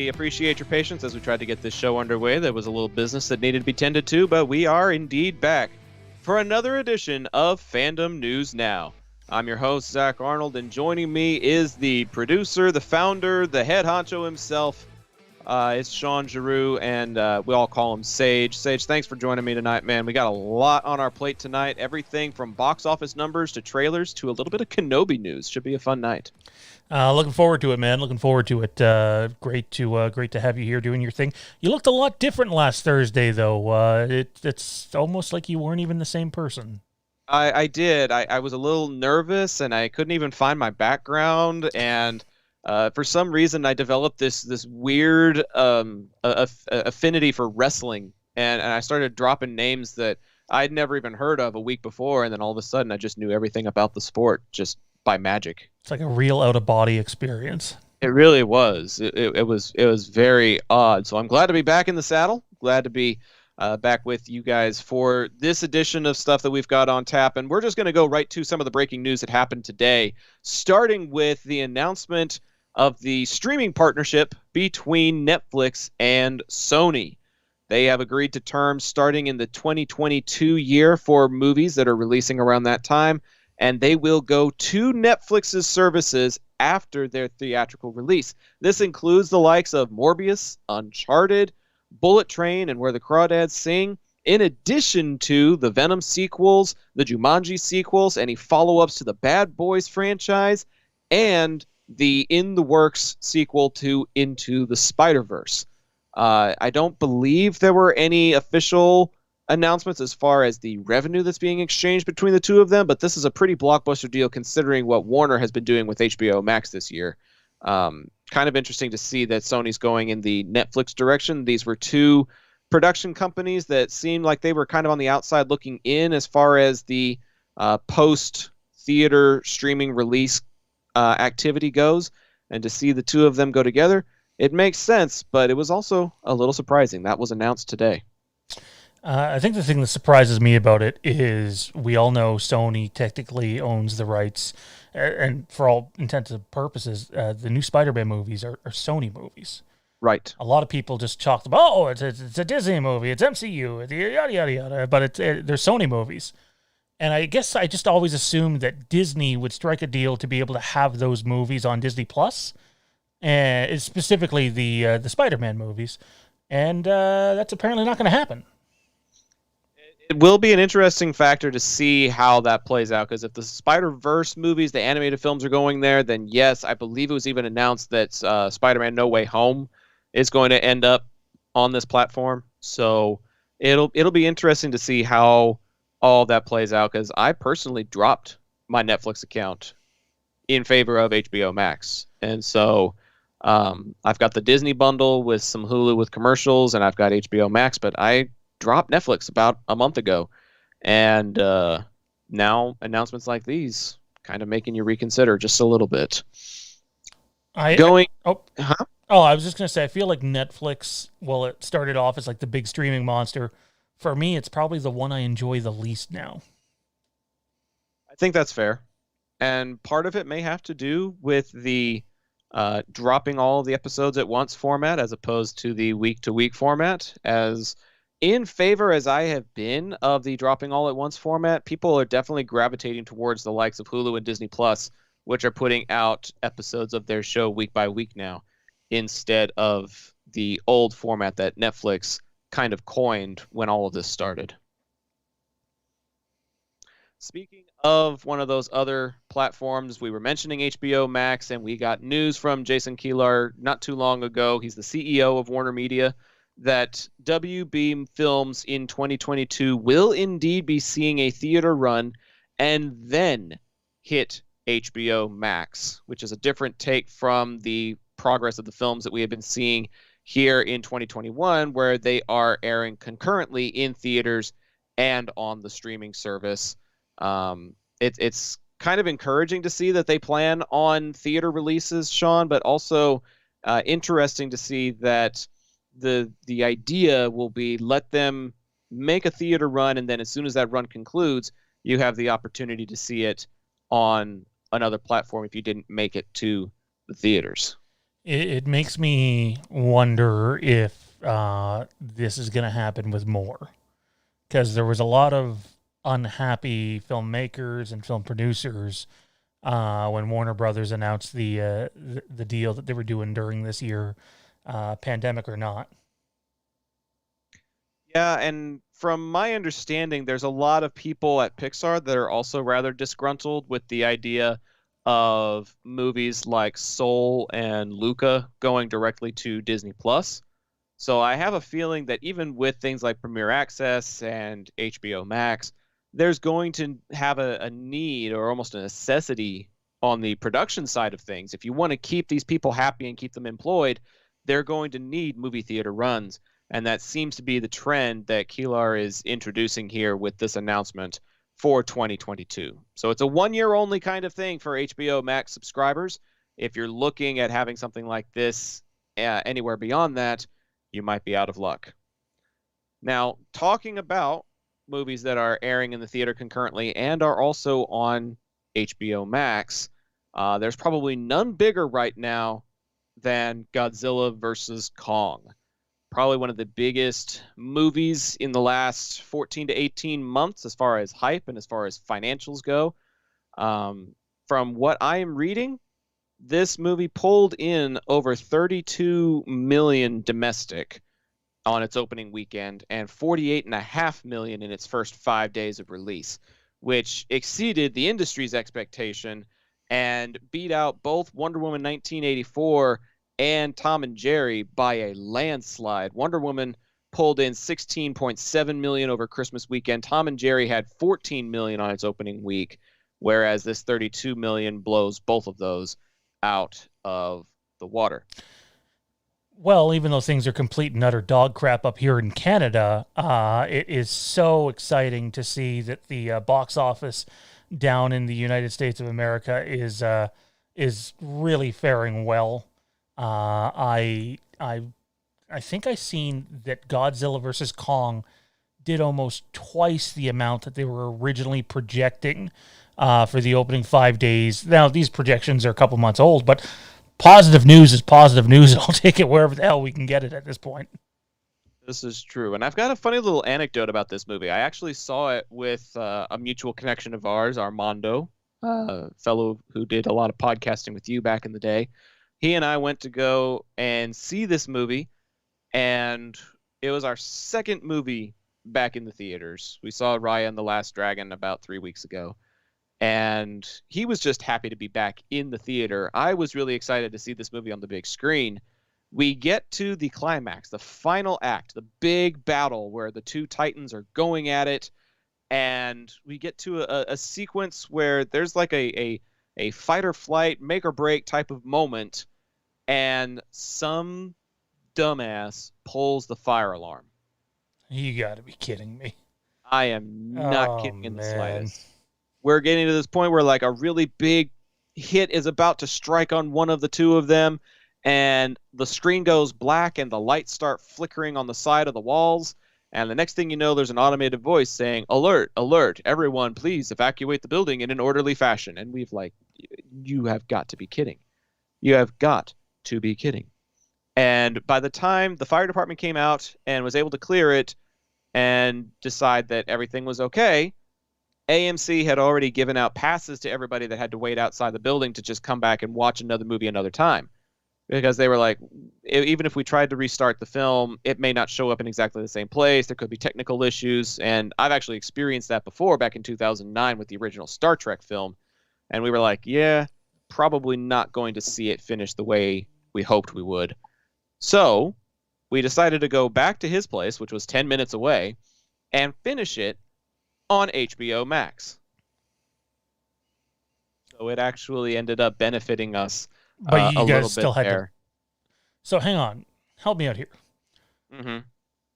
We appreciate your patience as we tried to get this show underway. There was a little business that needed to be tended to, but we are indeed back for another edition of Fandom News Now. I'm your host, Zach Arnold, and joining me is the producer, the founder, the head honcho himself. It's Sean Giroux, and we all call him Sage. Sage, thanks for joining me tonight, man. We got a lot on our plate tonight. Everything from box office numbers to trailers to a little bit of Kenobi news. Should be a fun night. Looking forward to it, man. Looking forward to it. Great to have you here doing your thing. You looked a lot different last Thursday, though. It's almost like you weren't even the same person. I did. I was a little nervous, and I couldn't even find my background, and for some reason, I developed this weird affinity for wrestling, and I started dropping names that I'd never even heard of a week before, and then all of a sudden, I just knew everything about the sport just by magic. It's like a real out-of-body experience. It really was. It was very odd. So I'm glad to be back in the saddle. Glad to be back with you guys for this edition of stuff that we've got on tap, and we're just going to go right to some of the breaking news that happened today, starting with the announcement of the streaming partnership between Netflix and Sony. They have agreed to terms starting in the 2022 year for movies that are releasing around that time, and they will go to Netflix's services after their theatrical release. This includes the likes of Morbius, Uncharted, Bullet Train, and Where the Crawdads Sing, in addition to the Venom sequels, the Jumanji sequels, any follow-ups to the Bad Boys franchise, and the in-the-works sequel to Into the Spider-Verse. I don't believe there were any official announcements as far as the revenue that's being exchanged between the two of them, but this is a pretty blockbuster deal considering what Warner has been doing with HBO Max this year. Kind of interesting to see that Sony's going in the Netflix direction. These were two production companies that seemed like they were kind of on the outside looking in as far as the post-theater streaming release activity goes, and to see the two of them go together, it makes sense, but it was also a little surprising. That was announced today. I think the thing that surprises me about it is we all know Sony technically owns the rights, and for all intents and purposes, the new Spider-Man movies are Sony movies. Right. A lot of people just chalk them, oh, it's a Disney movie, it's MCU, yada, yada, yada, but they're Sony movies. And I guess I just always assumed that Disney would strike a deal to be able to have those movies on Disney Plus, and specifically the Spider-Man movies, and that's apparently not going to happen. It will be an interesting factor to see how that plays out, because if the Spider-Verse movies, the animated films, are going there, then yes, I believe it was even announced that Spider-Man No Way Home is going to end up on this platform. So it'll be interesting to see how all that plays out, because I personally dropped my Netflix account in favor of HBO Max. And so I've got the Disney bundle with some Hulu with commercials, and I've got HBO Max, but I dropped Netflix about a month ago. And now announcements like these kind of making you reconsider just a little bit. I was just going to say, I feel like Netflix, well, it started off as like the big streaming monster. For me, it's probably the one I enjoy the least now. I think that's fair. And part of it may have to do with the dropping all of the episodes at once format as opposed to the week-to-week format. As in favor as I have been of the dropping all at once format, people are definitely gravitating towards the likes of Hulu and Disney Plus, which are putting out episodes of their show week by week now, instead of the old format that Netflix kind of coined when all of this started. Speaking of one of those other platforms, we were mentioning HBO Max, and we got news from Jason Kilar not too long ago. He's the CEO of Warner Media, that WB films in 2022 will indeed be seeing a theater run and then hit HBO Max, which is a different take from the progress of the films that we have been seeing here in 2021, where they are airing concurrently in theaters and on the streaming service. It's kind of encouraging to see that they plan on theater releases, Sean, but also interesting to see that the idea will be let them make a theater run, and then as soon as that run concludes, you have the opportunity to see it on another platform if you didn't make it to the theaters. It makes me wonder if this is going to happen with more, because there was a lot of unhappy filmmakers and film producers when Warner Brothers announced the deal that they were doing during this year, pandemic or not. Yeah, and from my understanding, there's a lot of people at Pixar that are also rather disgruntled with the idea of movies like Soul and Luca going directly to Disney Plus. So I have a feeling that even with things like Premier Access and HBO Max, there's going to have a need or almost a necessity on the production side of things. If you want to keep these people happy and keep them employed, they're going to need movie theater runs. And that seems to be the trend that Keelar is introducing here with this announcement for 2022. So it's a 1 year only kind of thing for HBO Max subscribers. If you're looking at having something like this anywhere beyond that, you might be out of luck. Now, talking about movies that are airing in the theater concurrently and are also on HBO Max, there's probably none bigger right now than Godzilla versus Kong. Probably one of the biggest movies in the last 14 to 18 months as far as hype and as far as financials go. From what I am reading, this movie pulled in over 32 million domestic on its opening weekend and 48.5 million in its first 5 days of release, which exceeded the industry's expectation and beat out both Wonder Woman 1984 and Tom and Jerry by a landslide. Wonder Woman pulled in 16.7 million over Christmas weekend. Tom and Jerry had 14 million on its opening week, whereas this 32 million blows both of those out of the water. Well, even though things are complete and utter dog crap up here in Canada, it is so exciting to see that the box office down in the United States of America is really faring well. I think I seen that Godzilla versus Kong did almost twice the amount that they were originally projecting for the opening 5 days. Now, these projections are a couple months old, but positive news is positive news, and I'll take it wherever the hell we can get it at this point. This is true. And I've got a funny little anecdote about this movie. I actually saw it with a mutual connection of ours, Armando, a fellow who did a lot of podcasting with you back in the day. He and I went to go and see this movie, and it was our second movie back in the theaters. We saw Raya and the Last Dragon about 3 weeks ago, and he was just happy to be back in the theater. I was really excited to see this movie on the big screen. We get to the climax, the final act, the big battle where the two titans are going at it, and we get to a sequence where there's like a fight or flight, make or break type of moment, and some dumbass pulls the fire alarm. You got to be kidding me. I am not kidding in the slightest. We're getting to this point where like a really big hit is about to strike on one of the two of them, and the screen goes black and the lights start flickering on the side of the walls. And the next thing you know, there's an automated voice saying, "Alert, alert, everyone, please evacuate the building in an orderly fashion." And we've like, you have got to be kidding. You have got to be kidding. And by the time the fire department came out and was able to clear it and decide that everything was okay, AMC had already given out passes to everybody that had to wait outside the building to just come back and watch another movie another time. Because they were like, even if we tried to restart the film, it may not show up in exactly the same place. There could be technical issues. And I've actually experienced that before back in 2009 with the original Star Trek film. And we were like, yeah, probably not going to see it finish the way we hoped we would. So we decided to go back to his place, which was 10 minutes away, and finish it on HBO Max. So it actually ended up benefiting us But you a guys little still bit had there. to. So hang on, help me out here. Mm-hmm.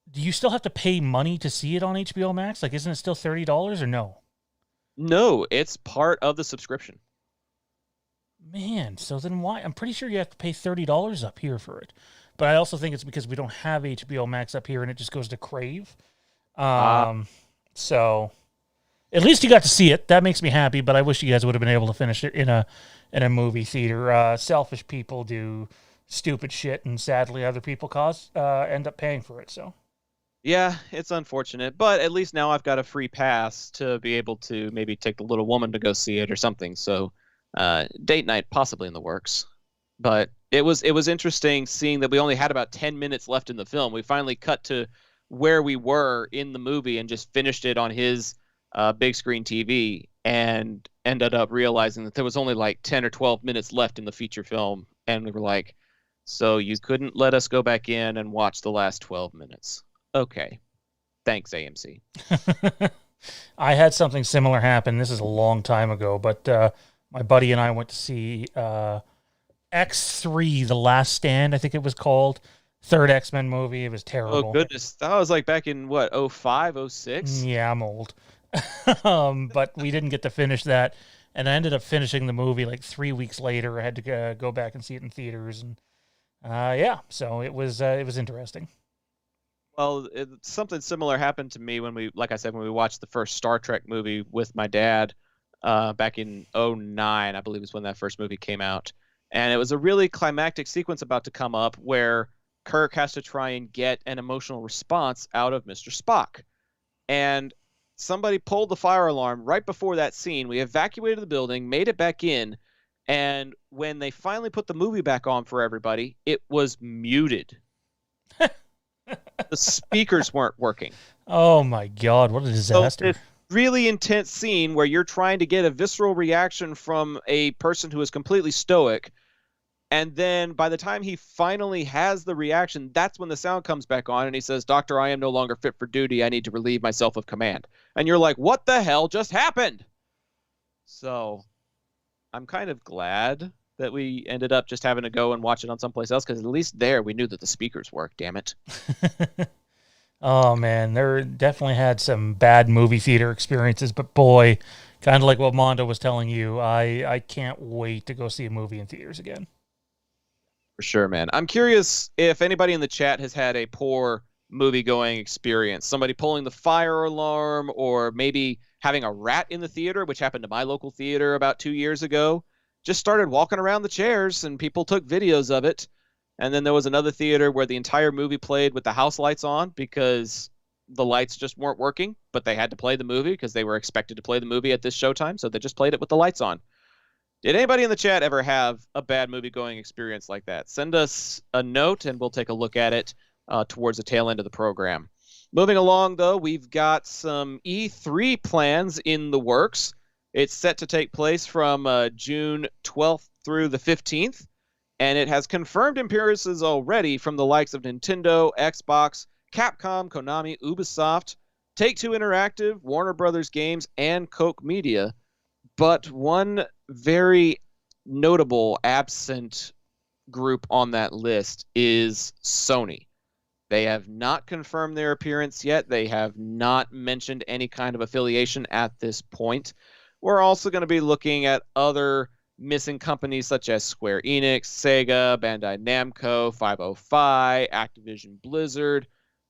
Do you still have to pay money to see it on HBO Max? Like, isn't it still $30 or no? No, it's part of the subscription. Man, so then why? I'm pretty sure you have to pay $30 up here for it. But I also think it's because we don't have HBO Max up here and it just goes to Crave. So at least you got to see it. That makes me happy, but I wish you guys would have been able to finish it in a movie theater. Selfish people do stupid shit, and sadly, other people end up paying for it. So. Yeah, it's unfortunate, but at least now I've got a free pass to be able to maybe take the little woman to go see it or something. So, date night possibly in the works. But it was interesting seeing that we only had about 10 minutes left in the film. We finally cut to where we were in the movie and just finished it on his big screen TV and ended up realizing that there was only like 10 or 12 minutes left in the feature film. And we were like, so you couldn't let us go back in and watch the last 12 minutes. Okay. Thanks, AMC. I had something similar happen. This is a long time ago, but my buddy and I went to see X3, The Last Stand, I think it was called. Third X-Men movie. It was terrible. Oh, goodness. That was like back in, what, 05, 06? Yeah, I'm old. But we didn't get to finish that. And I ended up finishing the movie like 3 weeks later. I had to go back and see it in theaters. And yeah, so it was interesting. Well, something similar happened to me when we watched the first Star Trek movie with my dad back in 09, I believe is when that first movie came out. And it was a really climactic sequence about to come up where Kirk has to try and get an emotional response out of Mr. Spock. And somebody pulled the fire alarm right before that scene. We evacuated the building, made it back in, and when they finally put the movie back on for everybody, it was muted. The speakers weren't working. Oh my God, what a disaster. So this really intense scene where you're trying to get a visceral reaction from a person who is completely stoic, and then by the time he finally has the reaction, that's when the sound comes back on and he says, "Doctor, I am no longer fit for duty. I need to relieve myself of command." And you're like, what the hell just happened? So I'm kind of glad that we ended up just having to go and watch it on someplace else, because at least there we knew that the speakers worked, damn it. Oh, man, there definitely had some bad movie theater experiences, but boy, kind of like what Mondo was telling you, I can't wait to go see a movie in theaters again. For sure, man. I'm curious if anybody in the chat has had a poor movie-going experience. Somebody pulling the fire alarm, or maybe having a rat in the theater, which happened to my local theater about 2 years ago. Just started walking around the chairs and people took videos of it. And then there was another theater where the entire movie played with the house lights on because the lights just weren't working, but they had to play the movie because they were expected to play the movie at this showtime, so they just played it with the lights on. Did anybody in the chat ever have a bad movie-going experience like that? Send us a note and we'll take a look at it towards the tail end of the program. Moving along, though, we've got some E3 plans in the works. It's set to take place from June 12th through the 15th, and it has confirmed appearances already from the likes of Nintendo, Xbox, Capcom, Konami, Ubisoft, Take-Two Interactive, Warner Brothers Games, and Koch Media. But one very notable absent group on that list is Sony. They have not confirmed their appearance yet. They have not mentioned any kind of affiliation at this point. We're also going to be looking at other missing companies such as Square Enix, Sega, Bandai Namco, 505, Activision Blizzard.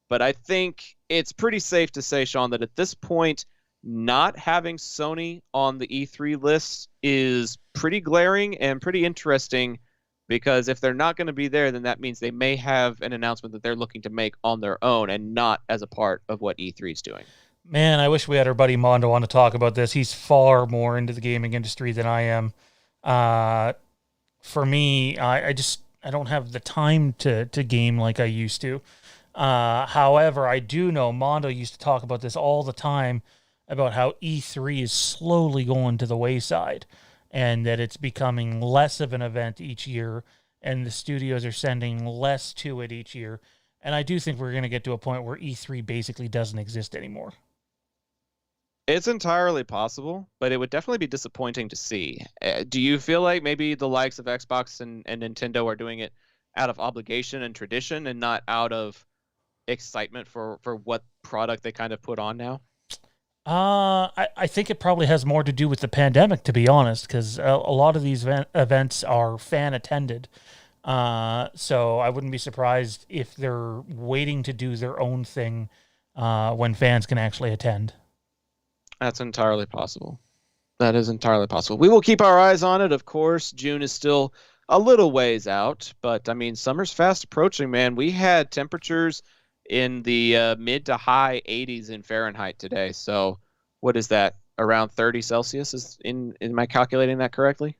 But I think it's pretty safe to say, Sean, that at this point, not having Sony on the E3 list is pretty glaring and pretty interesting, because if they're not going to be there, then that means they may have an announcement that they're looking to make on their own and not as a part of what E3 is doing. Man, I wish we had our buddy Mondo on to talk about this. He's far more into the gaming industry than I am. For me, I don't have the time to game like I used to. However, I do know Mondo used to talk about this all the time, about how E3 is slowly going to the wayside and that it's becoming less of an event each year and the studios are sending less to it each year. And I do think we're going to get to a point where E3 basically doesn't exist anymore. It's entirely possible, but it would definitely be disappointing to see. Do you feel like maybe the likes of Xbox and Nintendo are doing it out of obligation and tradition and not out of excitement for what product they kind of put on now? I think it probably has more to do with the pandemic, to be honest, because a lot of these events are fan-attended. So I wouldn't be surprised if they're waiting to do their own thing when fans can actually attend. That's entirely possible. That is entirely possible. We will keep our eyes on it, of course. June is still a little ways out, but I mean, summer's fast approaching, man. We had temperatures in the mid to high 80s in Fahrenheit today. So, what is that? Around 30 Celsius? Am I calculating that correctly?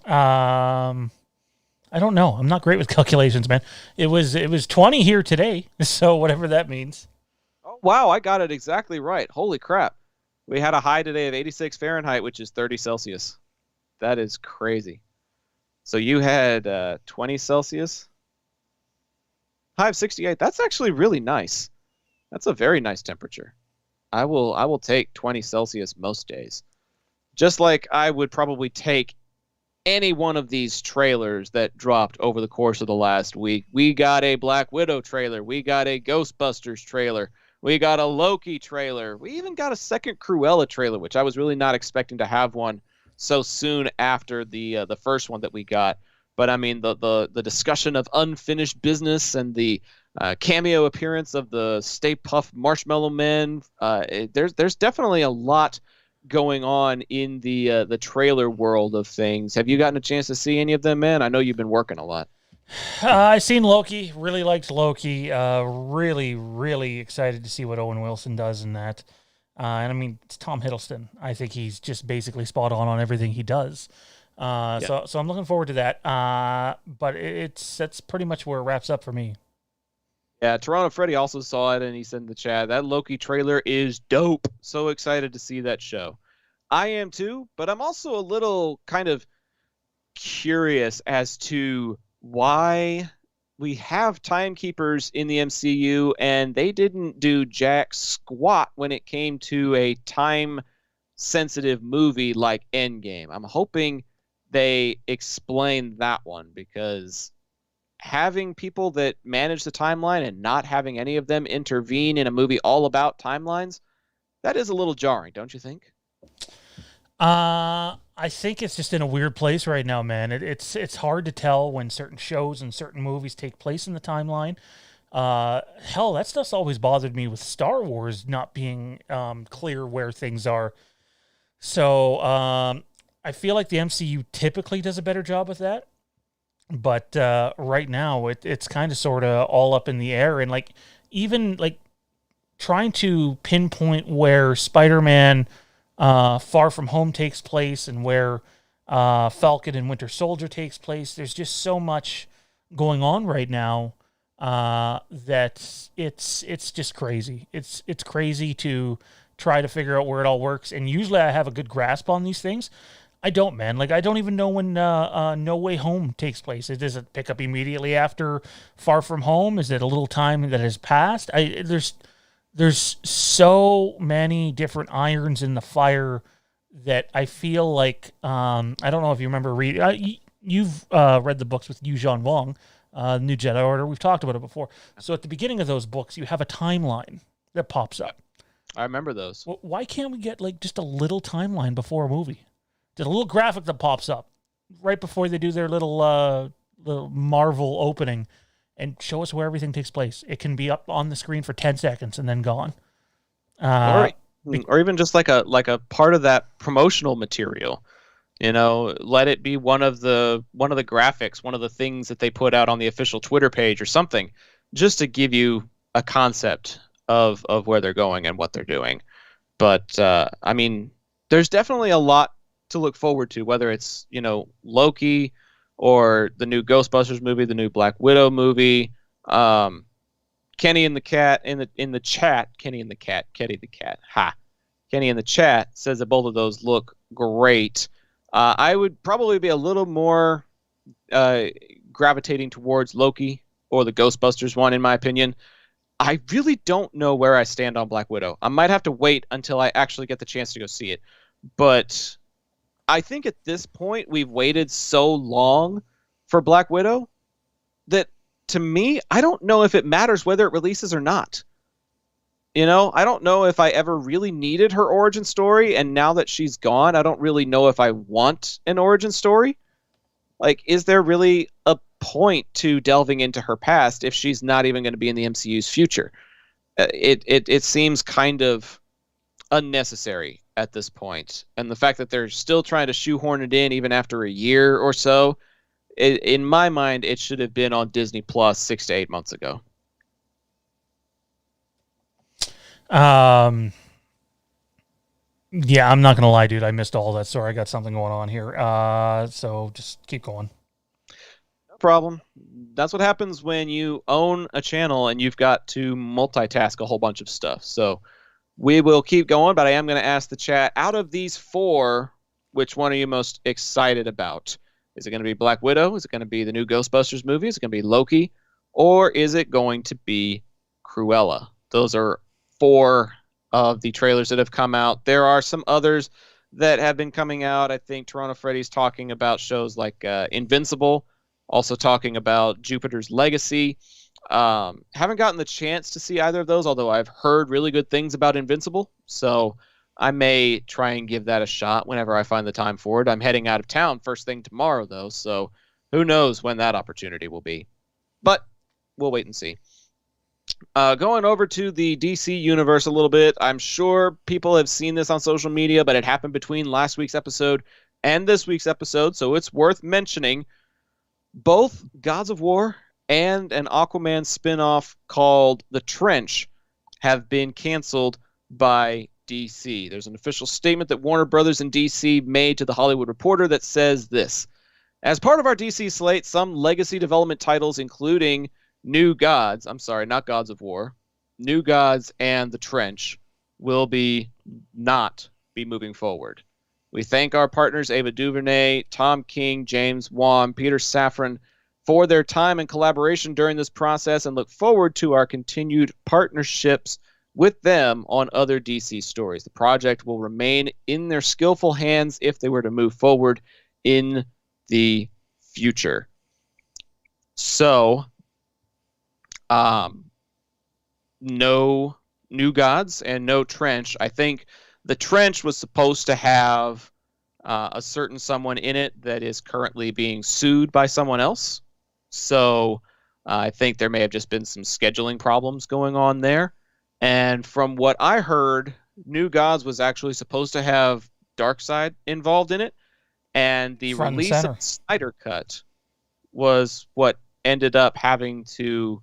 I don't know. I'm not great with calculations, man. It was 20 here today, so whatever that means. Oh, wow, I got it exactly right. Holy crap. We had a high today of 86 Fahrenheit, which is 30 Celsius. That is crazy. So you had 20 Celsius? High of 68. That's actually really nice. That's a very nice temperature. I will take 20 Celsius most days. Just like I would probably take any one of these trailers that dropped over the course of the last week. We got a Black Widow trailer. We got a Ghostbusters trailer. We got a Loki trailer. We even got a second Cruella trailer, which I was really not expecting to have one so soon after the first one that we got. But I mean, the discussion of unfinished business and the cameo appearance of the Stay Puft Marshmallow Men. There's definitely a lot going on in the trailer world of things. Have you gotten a chance to see any of them, man? I know you've been working a lot. I seen Loki. Really liked Loki. Really, really excited to see what Owen Wilson does in that. And I mean, it's Tom Hiddleston. I think he's just basically spot on everything he does. So I'm looking forward to that. But that's pretty much where it wraps up for me. Yeah, Toronto Freddy also saw it, and he said in the chat, that Loki trailer is dope. So excited to see that show. I am too, but I'm also a little kind of curious as to why we have timekeepers in the MCU, and they didn't do jack squat when it came to a time-sensitive movie like Endgame. I'm hoping they explain that one, because having people that manage the timeline and not having any of them intervene in a movie all about timelines, that is a little jarring, don't you think? I think it's just in a weird place right now, man. It's hard to tell when certain shows and certain movies take place in the timeline. Hell, that stuff's always bothered me with Star Wars not being clear where things are. So I feel like the MCU typically does a better job with that. But right now, it's kind of sort of all up in the air. And like even like trying to pinpoint where Spider-Man Far From Home takes place and where Falcon and Winter Soldier takes place, there's just so much going on right now that it's just crazy. It's crazy to try to figure out where it all works. And usually I have a good grasp on these things. I don't, man. Like, I don't even know when No Way Home takes place. Does it pick up immediately after Far From Home? Is it a little time that has passed? There's so many different irons in the fire that I feel like I don't know if you remember you've read the books with Yu Zhan Wang, New Jedi Order. We've talked about it before. So at the beginning of those books, you have a timeline that pops up. I remember those. Well, why can't we get like just a little timeline before a movie? Just a little graphic that pops up right before they do their little Marvel opening and show us where everything takes place. It can be up on the screen for 10 seconds and then gone. Or even just like a part of that promotional material. You know, let it be one of the graphics, one of the things that they put out on the official Twitter page or something, just to give you a concept of where they're going and what they're doing. But I mean, there's definitely a lot to look forward to, whether it's, you know, Loki or the new Ghostbusters movie, the new Black Widow movie. Kenny in the chat Kenny in the chat says that both of those look great. I would probably be a little more gravitating towards Loki or the Ghostbusters one, in my opinion. I really don't know where I stand on Black Widow. I might have to wait until I actually get the chance to go see it. But I think at this point we've waited so long for Black Widow that, to me, I don't know if it matters whether it releases or not. You know, I don't know if I ever really needed her origin story, and now that she's gone, I don't really know if I want an origin story. Like, is there really a point to delving into her past if she's not even going to be in the MCU's future? It seems kind of unnecessary at this point. And the fact that they're still trying to shoehorn it in even after a year or so, in my mind, it should have been on Disney Plus 6 to 8 months ago. Yeah, I'm not going to lie, dude. I missed all that. Sorry, I got something going on here. So just keep going. No problem. That's what happens when you own a channel and you've got to multitask a whole bunch of stuff. So we will keep going, but I am going to ask the chat, out of these four, which one are you most excited about? Is it going to be Black Widow? Is it going to be the new Ghostbusters movie? Is it going to be Loki? Or is it going to be Cruella? Those are four of the trailers that have come out. There are some others that have been coming out. I think Toronto Freddy's talking about shows like Invincible, also talking about Jupiter's Legacy. Haven't gotten the chance to see either of those, although I've heard really good things about Invincible. So I may try and give that a shot whenever I find the time for it. I'm heading out of town first thing tomorrow, though, so who knows when that opportunity will be. But we'll wait and see. Going over to the DC universe a little bit, I'm sure people have seen this on social media, but it happened between last week's episode and this week's episode, so it's worth mentioning. Both Gods of War and an Aquaman spinoff called The Trench have been canceled by DC. There's an official statement that Warner Brothers and DC made to The Hollywood Reporter that says this: as part of our DC slate, some legacy development titles, including New Gods, not Gods of War, New Gods and The Trench, will not be moving forward. We thank our partners Ava DuVernay, Tom King, James Wan, Peter Safran for their time and collaboration during this process and look forward to our continued partnerships with them on other DC stories. The project will remain in their skillful hands if they were to move forward in the future. So, no New Gods and no Trench. I think The Trench was supposed to have a certain someone in it that is currently being sued by someone else. So I think there may have just been some scheduling problems going on there. And from what I heard, New Gods was actually supposed to have Darkseid involved in it. And the release of Snyder Cut was what ended up having to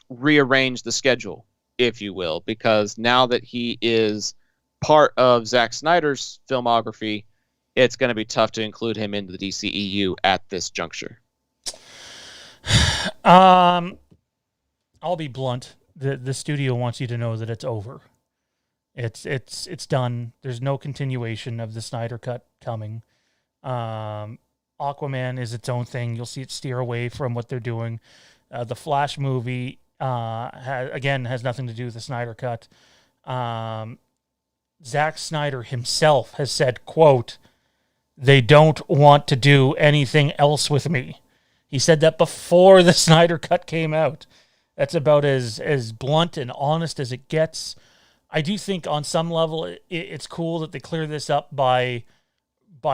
rearrange the schedule, if you will, because now that he is part of Zack Snyder's filmography, it's going to be tough to include him into the DCEU at this juncture. I'll be blunt. The studio wants you to know that it's over. It's done. There's no continuation of the Snyder Cut coming. Aquaman is its own thing. You'll see it steer away from what they're doing. The Flash movie has nothing to do with the Snyder Cut. Zack Snyder himself has said, quote, "They don't want to do anything else with me." He said that before the Snyder Cut came out. That's about as blunt and honest as it gets. I do think on some level it's cool that they clear this up by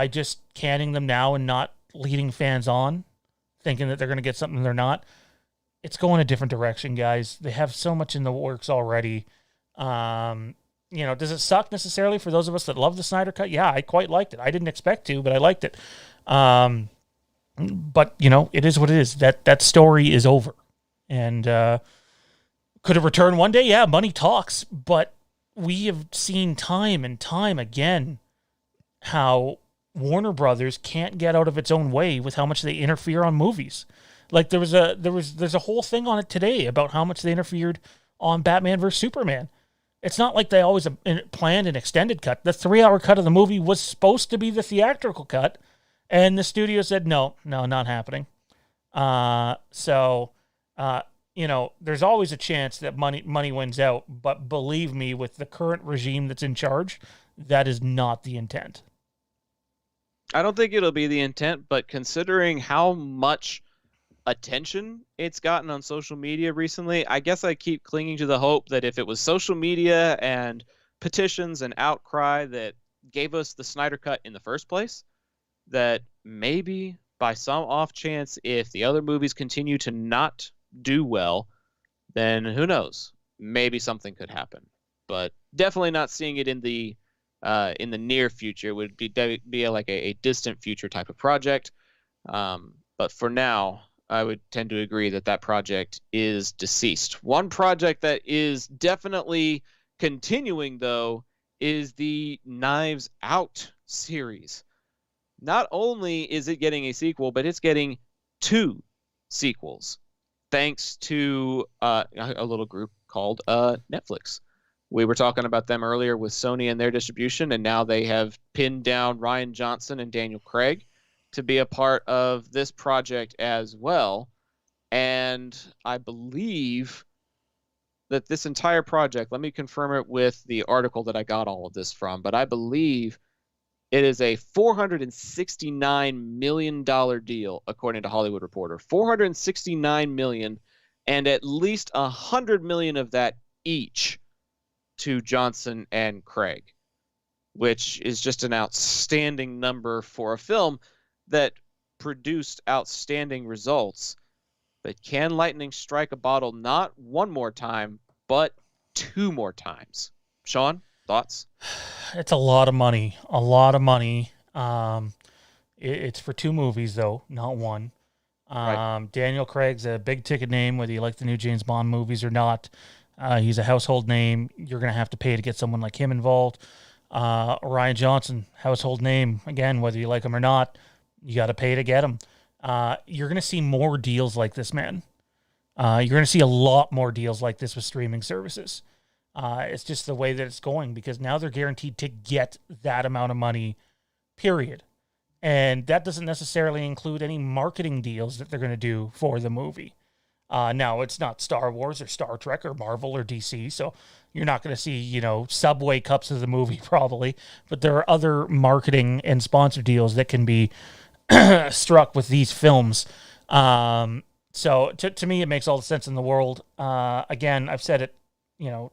just canning them now and not leading fans on, thinking that they're going to get something they're not. It's going a different direction, guys. They have so much in the works already. Does it suck necessarily for those of us that love the Snyder Cut? Yeah, I quite liked it. I didn't expect to, but I liked it. But, it is what it is. That story is over. And could it return one day? Yeah, money talks. But we have seen time and time again how Warner Brothers can't get out of its own way with how much they interfere on movies. Like there's a whole thing on it today about how much they interfered on Batman vs Superman. It's not like they always planned an extended cut. The 3-hour cut of the movie was supposed to be the theatrical cut, and the studio said no, not happening. There's always a chance that money wins out, but believe me, with the current regime that's in charge, that is not the intent. I don't think it'll be the intent, but considering how much attention it's gotten on social media recently, I guess I keep clinging to the hope that if it was social media and petitions and outcry that gave us the Snyder Cut in the first place, that maybe by some off chance, if the other movies continue to not do well, then who knows? Maybe something could happen. But definitely not seeing it in the in the near future. It would be like a distant future type of project. But for now, I would tend to agree that that project is deceased. One project that is definitely continuing, though, is the Knives Out series. Not only is it getting a sequel, but it's getting 2 sequels, thanks to a little group called Netflix. We were talking about them earlier with Sony and their distribution, and now they have pinned down Rian Johnson and Daniel Craig to be a part of this project as well. And I believe that this entire project, let me confirm it with the article that I got all of this from, but I believe it is a $469 million deal, according to Hollywood Reporter. $469 million, and at least $100 million of that each to Johnson and Craig, which is just an outstanding number for a film that produced outstanding results. But can lightning strike a bottle not one more time, but 2 more times? Sean, thoughts? It's a lot of money. A lot of money. It's for 2 movies, though, not 1. Right. Daniel Craig's a big ticket name, whether you like the new James Bond movies or not. He's a household name. You're going to have to pay to get someone like him involved. Rian Johnson, household name. Again, whether you like him or not, you got to pay to get him. You're going to see more deals like this, man. You're going to see a lot more deals like this with streaming services. It's just the way that it's going, because now they're guaranteed to get that amount of money, period. And that doesn't necessarily include any marketing deals that they're going to do for the movie. Now, it's not Star Wars or Star Trek or Marvel or DC, so you're not going to see, Subway cups of the movie probably, but there are other marketing and sponsor deals that can be struck with these films. So to me, it makes all the sense in the world. Again, I've said it,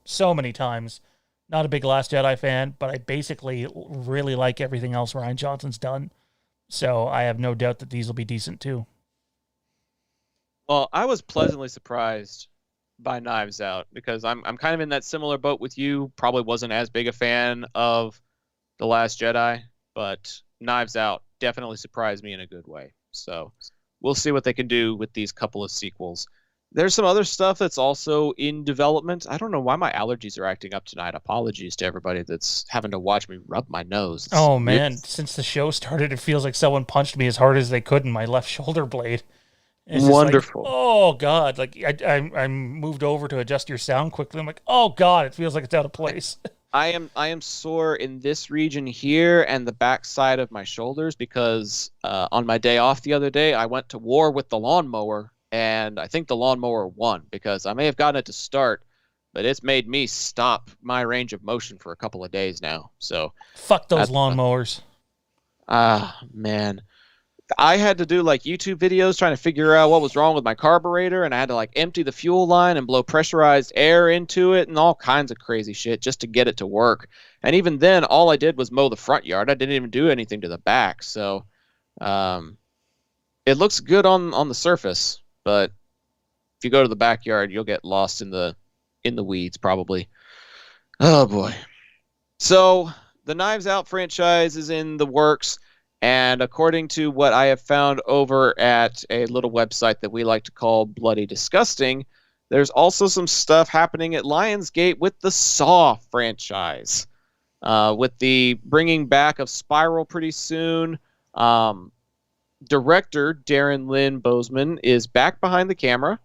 so many times. Not a big Last Jedi fan, but I basically really like everything else Rian Johnson's done. So I have no doubt that these will be decent too. Well, I was pleasantly surprised by Knives Out, because I'm kind of in that similar boat with you. Probably wasn't as big a fan of The Last Jedi, but Knives Out definitely surprised me in a good way. So we'll see what they can do with these couple of sequels. There's some other stuff that's also in development. I don't know why my allergies are acting up tonight. Apologies to everybody that's having to watch me rub my nose. Oh, man. Since the show started, it feels like someone punched me as hard as they could in my left shoulder blade. It's wonderful. Like, oh, God. Like, I moved over to adjust your sound quickly. I'm like, oh, God, it feels like it's out of place. I am sore in this region here and the back side of my shoulders, because on my day off the other day, I went to war with the lawnmower, and I think the lawnmower won, because I may have gotten it to start, but it's made me stop my range of motion for a couple of days now. So fuck those lawnmowers. Man. I had to do like YouTube videos trying to figure out what was wrong with my carburetor, and I had to like empty the fuel line and blow pressurized air into it and all kinds of crazy shit just to get it to work. And even then, all I did was mow the front yard. I didn't even do anything to the back. So it looks good on the surface, but if you go to the backyard, you'll get lost in the weeds probably. Oh boy. So the Knives Out franchise is in the works. And according to what I have found over at a little website that we like to call Bloody Disgusting, there's also some stuff happening at Lionsgate with the Saw franchise. With the bringing back of Spiral pretty soon. Director Darren Lynn Bousman is back behind the camera,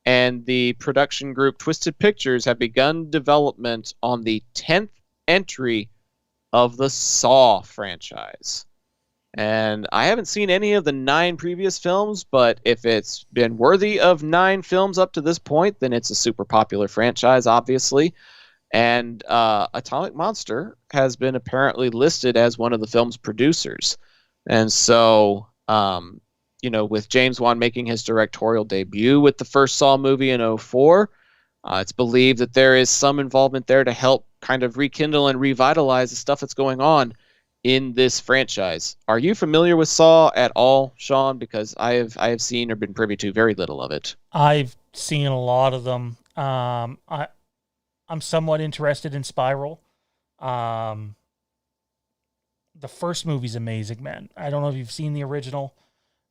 and the production group Twisted Pictures have begun development on the 10th entry of the Saw franchise. And I haven't seen any of the 9 previous films, but if it's been worthy of 9 films up to this point, then it's a super popular franchise, obviously. And Atomic Monster has been apparently listed as one of the film's producers. And so, with James Wan making his directorial debut with the first Saw movie in 2004, it's believed that there is some involvement there to help kind of rekindle and revitalize the stuff that's going on in this franchise. Are you familiar with Saw at all, Sean? Because I have seen or been privy to very little of it. I've seen a lot of them. I'm somewhat interested in Spiral. the first movie's amazing, man. I don't know if you've seen the original.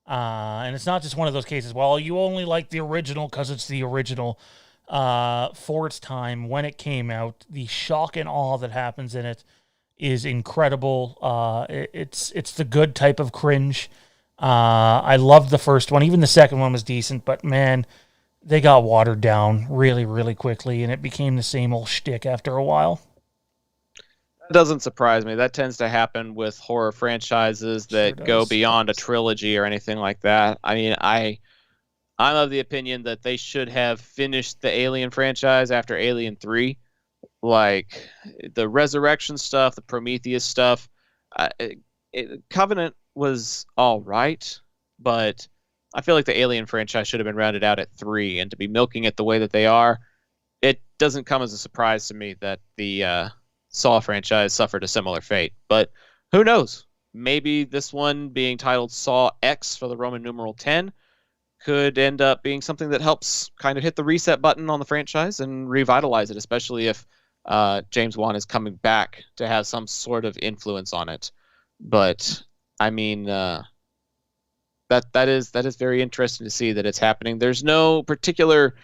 And it's not just one of those cases, well, you only like the original because it's the original. For its time, when it came out, the shock and awe that happens in it is incredible. It's the good type of cringe. I loved the first one. Even the second one was decent, but man, they got watered down really, really quickly, and it became the same old shtick after a while. That doesn't surprise me. That tends to happen with horror franchises that go beyond a trilogy or anything like that. I mean, I'm of the opinion that they should have finished the Alien franchise after Alien 3. Like, the Resurrection stuff, the Prometheus stuff. Covenant was all right, but I feel like the Alien franchise should have been rounded out at 3, and to be milking it the way that they are, it doesn't come as a surprise to me that the Saw franchise suffered a similar fate. But who knows? Maybe this one, being titled Saw X for the Roman numeral 10, could end up being something that helps kind of hit the reset button on the franchise and revitalize it, especially if James Wan is coming back to have some sort of influence on it. But I mean, that is very interesting to see that it's happening. There's no particular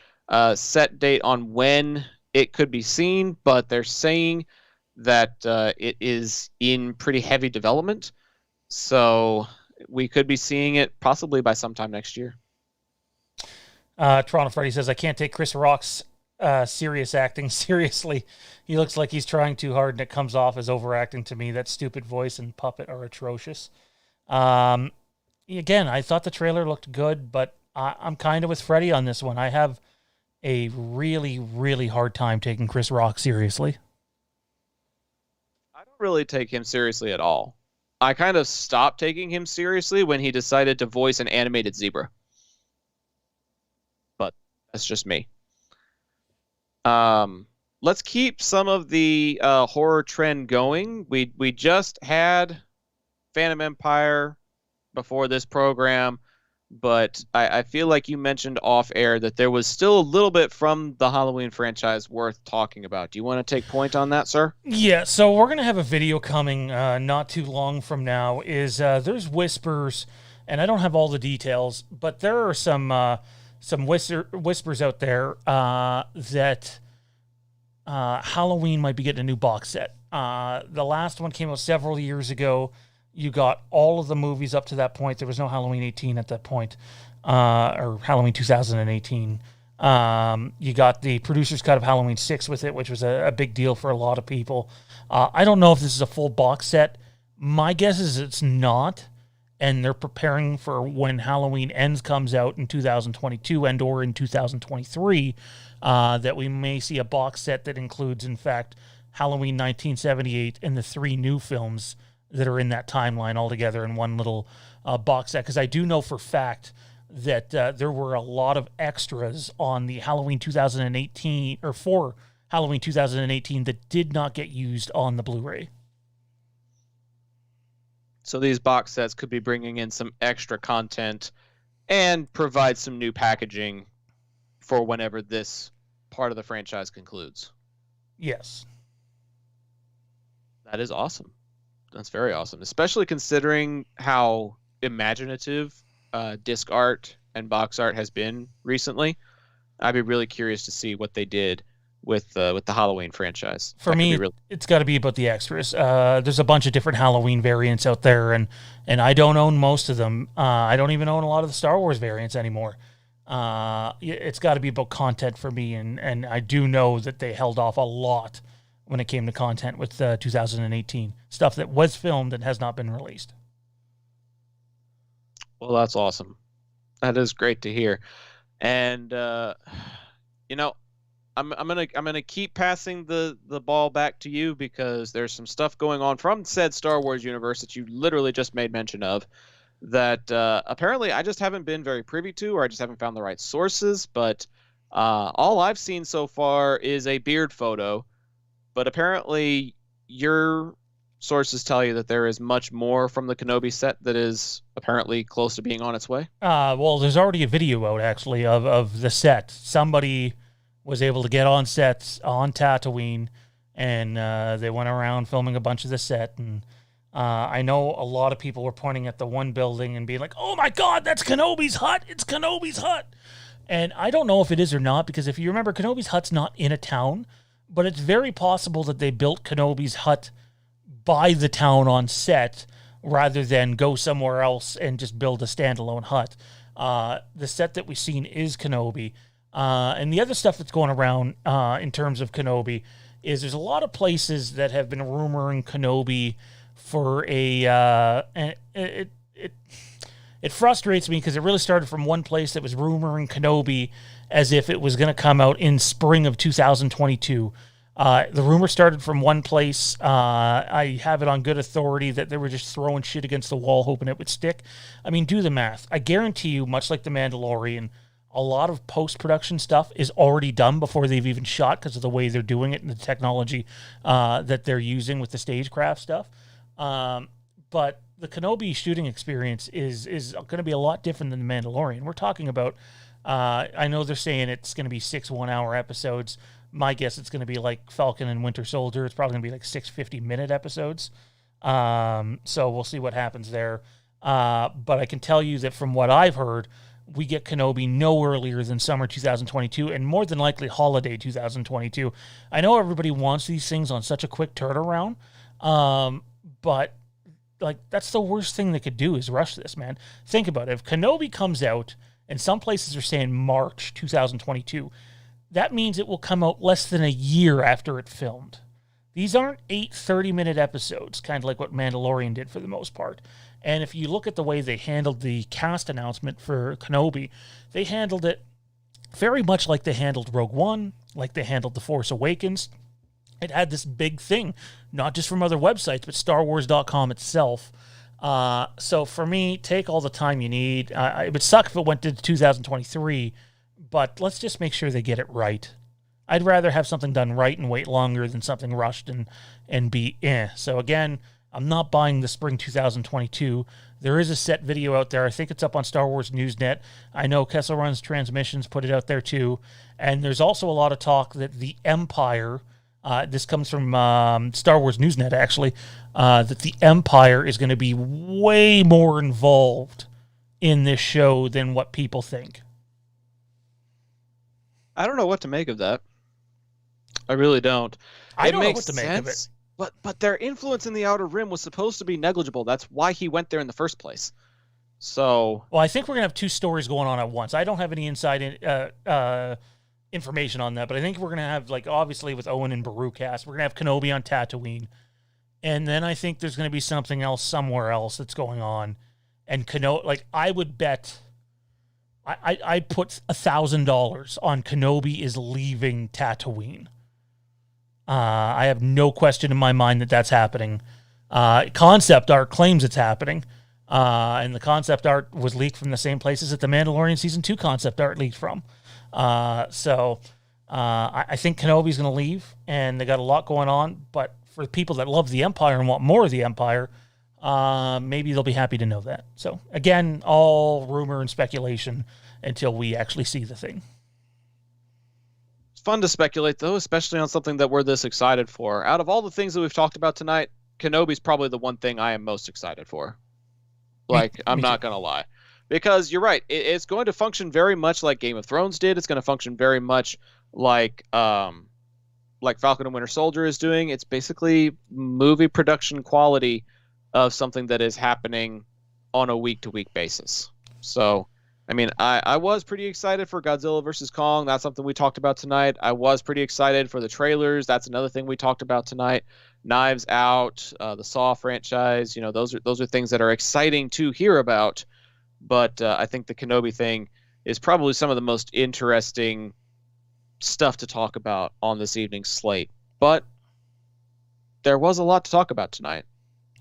set date on when it could be seen, but they're saying that it is in pretty heavy development, so we could be seeing it possibly by sometime next year. Toronto Freddy says, I can't take Chris Rock's serious acting seriously. He looks like he's trying too hard, and it comes off as overacting to me. That stupid voice and puppet are atrocious. Again, I thought the trailer looked good, but I'm kind of with Freddy on this one. I have a really, really hard time taking Chris Rock seriously. I don't really take him seriously at all. I kind of stopped taking him seriously when he decided to voice an animated zebra. But that's just me. Let's keep some of the horror trend going. We just had Phantom Empire before this program, but I feel like you mentioned off air that there was still a little bit from the Halloween franchise worth talking about. Do you want to take point on that, sir? Yeah, so we're going to have a video coming not too long from now. There's whispers, and I don't have all the details, but there are some whispers out there that Halloween might be getting a new box set. The last one came out several years ago. You got all of the movies up to that point. There was no Halloween 18 at that point, or Halloween 2018. You got the producer's cut of Halloween 6 with it, which was a big deal for a lot of people. I don't know if this is a full box set. My guess is it's not, and they're preparing for when Halloween Ends comes out in 2022 and or in 2023, that we may see a box set that includes, in fact, Halloween 1978 and the 3 new films that are in that timeline all together in one little box set. Because I do know for fact that there were a lot of extras on the Halloween 2018, or for Halloween 2018, that did not get used on the Blu-ray. So these box sets could be bringing in some extra content and provide some new packaging for whenever this part of the franchise concludes. Yes. That is awesome. That's very awesome, especially considering how imaginative disc art and box art has been recently. I'd be really curious to see what they did with the Halloween franchise. For me, it's got to be about the extras. There's a bunch of different Halloween variants out there, and I don't own most of them. I don't even own a lot of the Star Wars variants anymore. It's got to be about content for me, and I do know that they held off a lot when it came to content with 2018 stuff that was filmed and has not been released. Well, that's awesome. That is great to hear. And I'm gonna keep passing the ball back to you, because there's some stuff going on from said Star Wars universe that you literally just made mention of that apparently I just haven't been very privy to, or I just haven't found the right sources. But all I've seen so far is a beard photo. But apparently your sources tell you that there is much more from the Kenobi set that is apparently close to being on its way. Well, there's already a video out, actually, of the set. Somebody was able to get on sets on Tatooine, and they went around filming a bunch of the set. And I know a lot of people were pointing at the one building and being like, "Oh my God, that's Kenobi's hut! It's Kenobi's hut!" And I don't know if it is or not, because if you remember, Kenobi's hut's not in a town, but it's very possible that they built Kenobi's hut by the town on set rather than go somewhere else and just build a standalone hut. The set that we've seen is Kenobi. And the other stuff that's going around in terms of Kenobi is there's a lot of places that have been rumoring Kenobi for and it frustrates me because it really started from one place that was rumoring Kenobi as if it was going to come out in spring of 2022. The rumor started from one place. I have it on good authority that they were just throwing shit against the wall hoping it would stick. I mean, do the math. I guarantee you, much like The Mandalorian, a lot of post-production stuff is already done before they've even shot because of the way they're doing it and the technology that they're using with the stagecraft stuff. But the Kenobi shooting experience is going to be a lot different than The Mandalorian. We're talking about, I know they're saying it's going to be 6 one-hour episodes. My guess it's going to be like Falcon and Winter Soldier. It's probably going to be like 6 50-minute episodes. So we'll see what happens there. But I can tell you that from what I've heard, we get Kenobi no earlier than summer 2022 and more than likely holiday 2022. I know everybody wants these things on such a quick turnaround, but like that's the worst thing they could do is rush this, man. Think about it. If Kenobi comes out, and some places are saying March 2022, that means it will come out less than a year after it filmed. These aren't 8 30-minute episodes, kind of like what Mandalorian did for the most part. And if you look at the way they handled the cast announcement for Kenobi, they handled it very much like they handled Rogue One, like they handled The Force Awakens. It had this big thing, not just from other websites, but StarWars.com itself. So for me, take all the time you need. It would suck if it went to 2023, but let's just make sure they get it right. I'd rather have something done right and wait longer than something rushed and be eh. So again, I'm not buying the spring 2022. There is a set video out there. I think it's up on Star Wars Newsnet. I know Kessel Run's Transmissions put it out there too. And there's also a lot of talk that the Empire, this comes from Star Wars Newsnet actually, that the Empire is going to be way more involved in this show than what people think. I don't know what to make of that. I really don't. I don't know what to make of it. But their influence in the Outer Rim was supposed to be negligible. That's why he went there in the first place. So, well, I think we're gonna have 2 stories going on at once. I don't have any inside information on that, but I think we're gonna have, like, obviously with Owen and Baru cast, we're gonna have Kenobi on Tatooine, and then I think there's gonna be something else somewhere else that's going on. And Kenobi, like, I would bet, I'd put $1,000 on Kenobi is leaving Tatooine. I have no question in my mind that that's happening. Concept art claims it's happening. And the concept art was leaked from the same places that the Mandalorian Season 2 concept art leaked from. So I think Kenobi's going to leave, and they got a lot going on. But for people that love the Empire and want more of the Empire, maybe they'll be happy to know that. So, again, all rumor and speculation until we actually see the thing. Fun to speculate, though, especially on something that we're this excited for. Out of all the things that we've talked about tonight, Kenobi's probably the one thing I am most excited for. Like, I'm not going to lie. Because you're right, it's going to function very much like Game of Thrones did. It's going to function very much like Falcon and Winter Soldier is doing. It's basically movie production quality of something that is happening on a week-to-week basis. So, I mean, I was pretty excited for Godzilla vs. Kong. That's something we talked about tonight. I was pretty excited for the trailers. That's another thing we talked about tonight. Knives Out, the Saw franchise. You know, those are things that are exciting to hear about. But I think the Kenobi thing is probably some of the most interesting stuff to talk about on this evening's slate. But there was a lot to talk about tonight.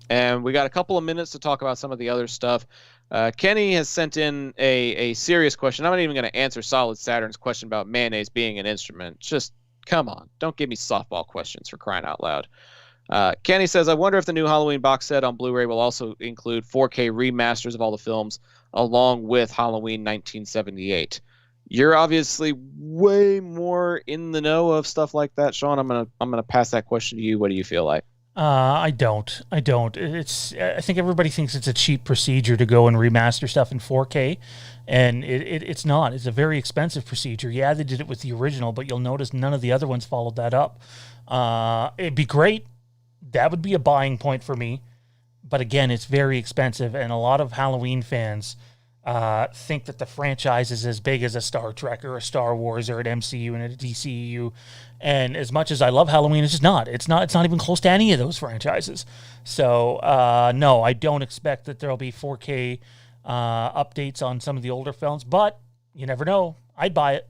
And we got a couple of minutes to talk about some of the other stuff. Kenny has sent in a serious question. I'm not even going to answer Solid Saturn's question about mayonnaise being an instrument. Just come on. Don't give me softball questions, for crying out loud. Kenny says, I wonder if the new Halloween box set on Blu-ray will also include 4K remasters of all the films along with Halloween 1978. You're obviously way more in the know of stuff like that, Sean. I'm gonna pass that question to you. What do you feel like? I don't. I think everybody thinks it's a cheap procedure to go and remaster stuff in 4K, and it's not. It's a very expensive procedure. Yeah, they did it with the original, but you'll notice none of the other ones followed that up. It'd be great. That would be a buying point for me. But again, it's very expensive, and a lot of Halloween fans think that the franchise is as big as a Star Trek or a Star Wars or an MCU and a DCU. And as much as I love Halloween, it's just not. It's not even close to any of those franchises. So no, I don't expect that there'll be 4K updates on some of the older films. But you never know. I'd buy it.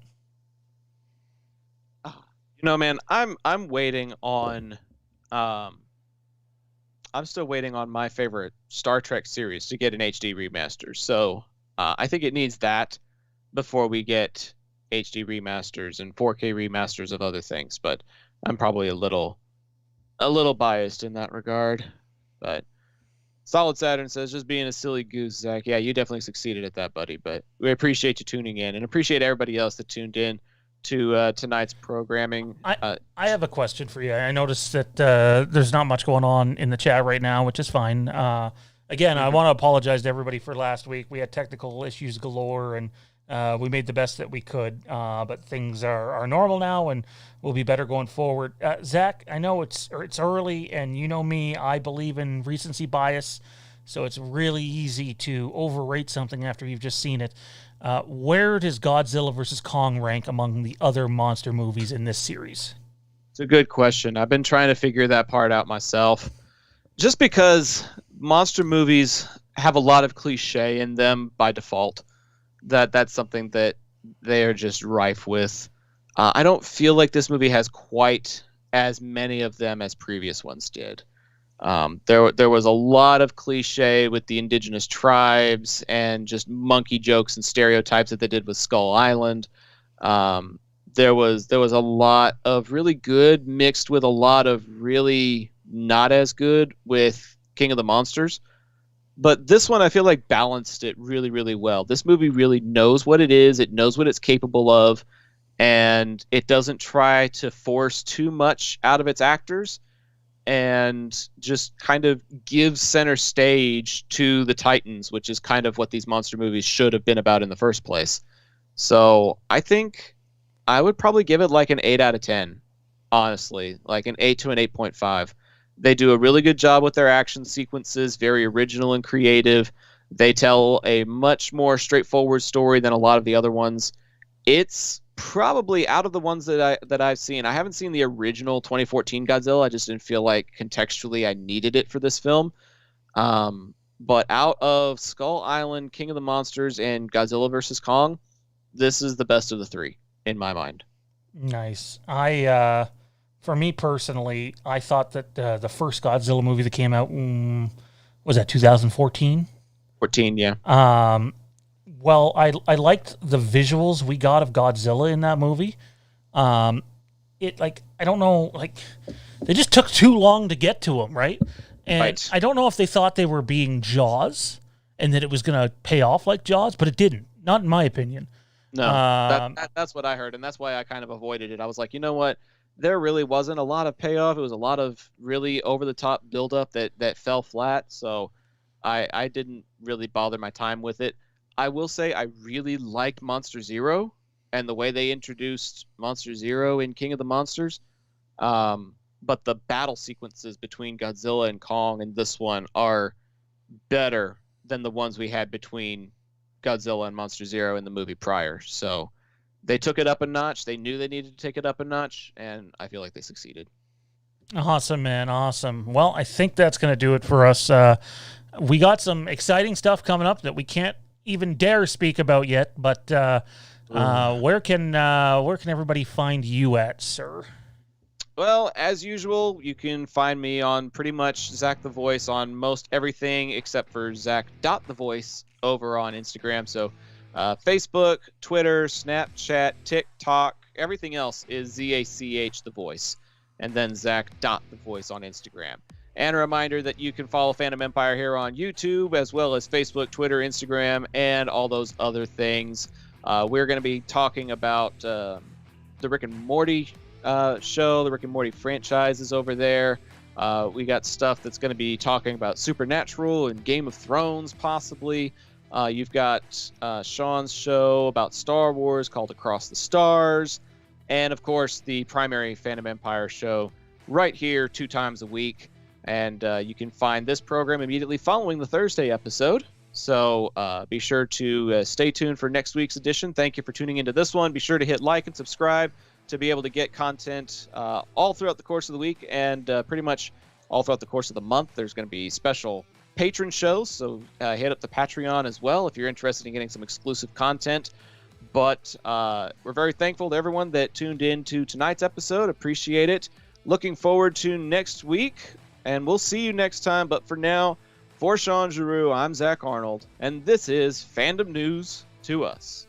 Man, I'm waiting on. I'm still waiting on my favorite Star Trek series to get an HD remaster. So I think it needs that before we get HD remasters and 4K remasters of other things. But I'm probably a little biased in that regard. But Solid Saturn says, just being a silly goose, Zach. Yeah, you definitely succeeded at that, buddy. But we appreciate you tuning in and appreciate everybody else that tuned in to tonight's programming. I have a question for you. I noticed that there's not much going on in the chat right now, which is fine. Again, I want to apologize to everybody for last week. We had technical issues galore, and we made the best that we could. But things are normal now, and we'll be better going forward. Zach, I know it's early, and you know me. I believe in recency bias, so it's really easy to overrate something after you've just seen it. Where does Godzilla vs. Kong rank among the other monster movies in this series? It's a good question. I've been trying to figure that part out myself. Just because monster movies have a lot of cliche in them by default, that's something that they are just rife with. I don't feel like this movie has quite as many of them as previous ones did. There was a lot of cliche with the indigenous tribes and just monkey jokes and stereotypes that they did with Skull Island. There was a lot of really good mixed with a lot of really not as good with King of the Monsters. But this one, I feel like balanced it really, really well. This movie really knows what it is. It knows what it's capable of. And it doesn't try to force too much out of its actors, and just kind of gives center stage to the Titans, which is kind of what these monster movies should have been about in the first place. So I think I would probably give it like an 8 out of 10, honestly, like an 8 to an 8.5. They do a really good job with their action sequences, very original and creative. They tell a much more straightforward story than a lot of the other ones. It's probably, out of the ones that I've seen, I haven't seen the original 2014 Godzilla. I just didn't feel like contextually I needed it for this film. But out of Skull Island, King of the Monsters, and Godzilla vs. Kong, this is the best of the three in my mind. Nice. For me personally, I thought that the first Godzilla movie that came out was that 2014. 14, yeah. Well, I liked the visuals we got of Godzilla in that movie. I don't know, like, they just took too long to get to him, right? And right. I don't know if they thought they were being Jaws and that it was going to pay off like Jaws, but it didn't. Not in my opinion. No, that's what I heard, and that's why I kind of avoided it. I was like, you know what? There really wasn't a lot of payoff. It was a lot of really over-the-top build-up that fell flat, so I didn't really bother my time with it. I will say I really like Monster Zero and the way they introduced Monster Zero in King of the Monsters. But the battle sequences between Godzilla and Kong and this one are better than the ones we had between Godzilla and Monster Zero in the movie prior. So they took it up a notch. They knew they needed to take it up a notch, and I feel like they succeeded. Awesome, man. Awesome. Well, I think that's going to do it for us. We got some exciting stuff coming up that we can't even dare speak about yet, but where can everybody find you at, sir? Well, as usual, you can find me on pretty much Zach the Voice on most everything except for Zach.thevoice over on Instagram. So Facebook, Twitter, Snapchat, TikTok, everything else is ZACH the Voice, and then Zach.thevoice on Instagram. And a reminder that you can follow Fandom Empire here on YouTube, as well as Facebook, Twitter, Instagram, and all those other things. We're going to be talking about the Rick and Morty show. The Rick and Morty franchise is over there. We got stuff that's going to be talking about Supernatural and Game of Thrones, possibly. You've got Sean's show about Star Wars called Across the Stars. And, of course, the primary Fandom Empire show right here 2 times a week. And you can find this program immediately following the Thursday episode. So be sure to stay tuned for next week's edition. Thank you for tuning into this one. Be sure to hit like and subscribe to be able to get content all throughout the course of the week and pretty much all throughout the course of the month. There's going to be special patron shows, so hit up the Patreon as well if you're interested in getting some exclusive content. But we're very thankful to everyone that tuned in to tonight's episode. Appreciate it. Looking forward to next week, and we'll see you next time. But for now, for Sean Giroux, I'm Zach Arnold, and this is Fandom News to Us.